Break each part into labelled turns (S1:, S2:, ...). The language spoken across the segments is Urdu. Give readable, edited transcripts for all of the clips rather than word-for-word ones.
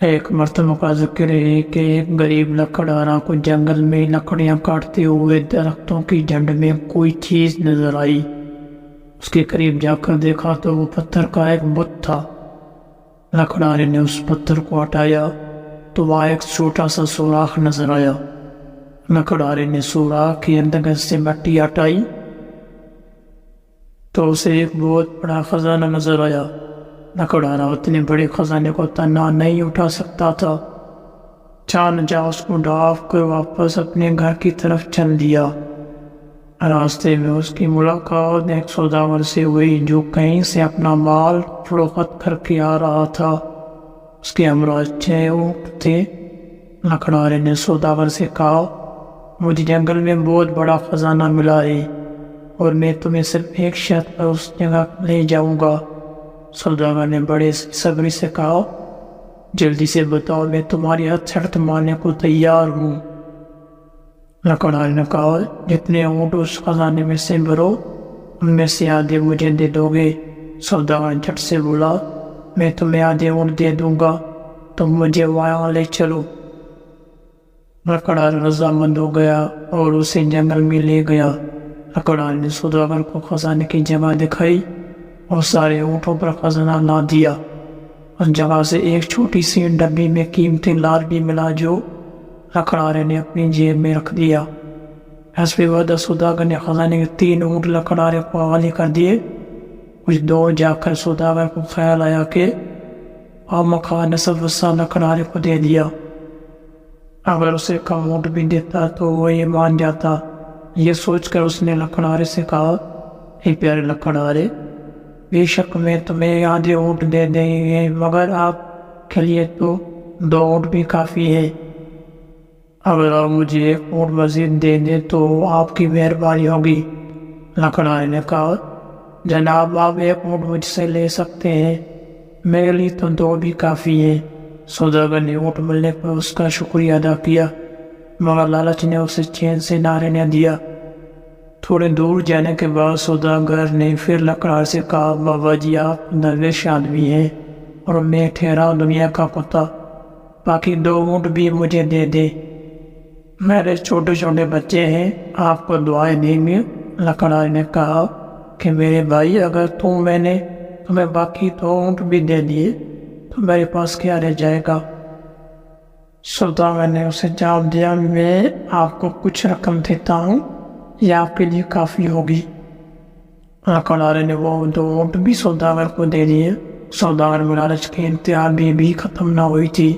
S1: ایک مرتبہ کا ذکر ہے کہ ایک غریب لکڑہارا کو جنگل میں لکڑیاں کاٹتے ہوئے درختوں کی جھنڈ میں کوئی چیز نظر آئی۔ اس کے قریب جا کر دیکھا تو وہ پتھر کا ایک بت تھا۔ لکڑہارے نے اس پتھر کو ہٹایا تو وہاں ایک چھوٹا سا سوراخ نظر آیا۔ لکڑہارے نے سوراخ کے اندر سے مٹی ہٹائی تو اسے ایک بہت بڑا خزانہ نظر آیا۔ لکڑہارا اتنے بڑے خزانے کو تنہا نہیں اٹھا سکتا تھا، چنانچہ اس کو ڈھانپ کر واپس اپنے گھر کی طرف چل دیا۔ راستے میں اس کی ملاقات ایک سوداگر سے ہوئی جو کہیں سے اپنا مال فروخت کر کے آ رہا تھا۔ اس کے ہمراہ 6 اونٹ تھے۔ لکڑہارے نے سوداگر سے کہا، مجھے جنگل میں بہت بڑا خزانہ ملا ہے اور میں تمہیں صرف ایک شرط پر اس جگہ لے جاؤں گا۔ سوداگر نے بڑے صبر سے کہا، جلدی سے بتاؤ، میں تمہاری ہر شرط ماننے کو تیار ہوں۔ لکڑہارے نے کہا، جتنے اونٹ اس خزانے میں سے بھرو ان میں سے آدھے مجھے دے دو گے۔ سوداگر جھٹ سے بولا، میں تمہیں آدھے اونٹ دے دوں گا، تم مجھے وہاں لے چلو۔ لکڑہارا رضامند ہو گیا اور اسے جنگل میں لے گیا۔ لکڑہارے نے سوداگر کو خزانے کی جگہ دکھائی اور سارے اونٹوں پر خزانہ لا دیا۔ اس جگہ سے ایک چھوٹی سی ڈبی میں قیمتی لال بھی ملا جو لکڑہارے نے اپنی جیب میں رکھ دیا۔ حسب وعدہ سوداگر نے خزانے کے 3 اونٹ لکڑہارے کو حوالے کر دیے۔ کچھ دور جا کر سوداگر کو خیال آیا کہ خواہ نصف حصہ لکڑہارے کو دے دیا۔ اگر اسے کم اونٹ بھی دیتا تو وہ یہ مان جاتا۔ یہ سوچ کر اس نے لکڑہارے سے کہا، اے پیارے لکڑہارے، بے شک میں تمہیں آدھے اونٹ دے دیں گے، مگر آپ کے لیے تو 2 اونٹ بھی کافی ہے۔ اگر آپ مجھے 1 اونٹ مزید دے دیں تو آپ کی مہربانی ہوگی۔ لکڑہارے نے کہا، جناب آپ 1 اونٹ مجھ سے لے سکتے ہیں، میرے لیے تو 2 بھی کافی ہے۔ سوداگر نے اونٹ ملنے پر اس کا شکریہ ادا کیا، مگر لالچ نے اسے چین سے نہ رہنے دیا۔ تھوڑے دور جانے کے بعد سوداگر نے پھر لکڑہارے سے کہا، بابا جی آپ درویش آدمی ہیں اور میں ٹھہرا دنیا کا کتا، باقی 2 اونٹ بھی مجھے دے دے، میرے چھوٹے چھوٹے بچے ہیں، آپ کو دعائیں دیں گے۔ لکڑہارے نے کہا کہ میرے بھائی، اگر میں نے تمہیں باقی 2 اونٹ بھی دے دیے تو میرے پاس کیا رہ جائے گا؟ سوداگر نے اسے جواب دیا، میں آپ کو کچھ رقم دیتا ہوں، یہ آپ کے لیے کافی ہوگی۔ لکڑہارے نے وہ 2 اونٹ بھی سوداگر کو دے دیے۔ سوداگر میں لالچ کی انتہا بھی ختم نہ ہوئی تھی۔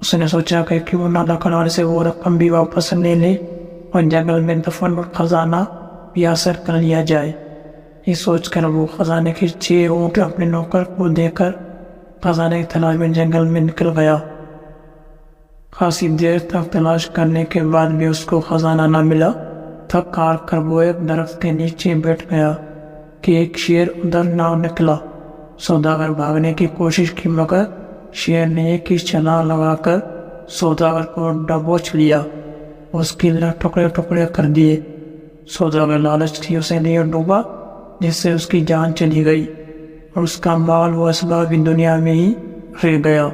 S1: اس نے سوچا کہ کیوں نہ لکڑہارے سے وہ رقم بھی واپس لے لے اور جنگل میں دفن خزانہ بھی حاصل کر لیا جائے۔ یہ سوچ کر وہ خزانے کے 6 اونٹ اپنے نوکر کو دے کر خزانے کی تلاش میں جنگل میں نکل گیا۔ خاصی دیر تک تلاش کرنے کے بعد بھی اس کو خزانہ نہ ملا۔ تھک ہار کر وہ ایک درخت کے نیچے بیٹھ گیا کہ ایک شیر ادھر نہ نکلا۔ سوداگر بھاگنے کی کوشش کی مگر شیر نے ایک ہی چھلانگ لگا کر سوداگر کو دبوچ لیا، اس کی ٹکڑے ٹکڑے کر دیے۔ سوداگر لالچ تھی اسے لیے ڈوبا، جس سے اس کی جان چلی گئی اور اس کا مال و اسباب بھی دنیا میں ہی رہ گیا۔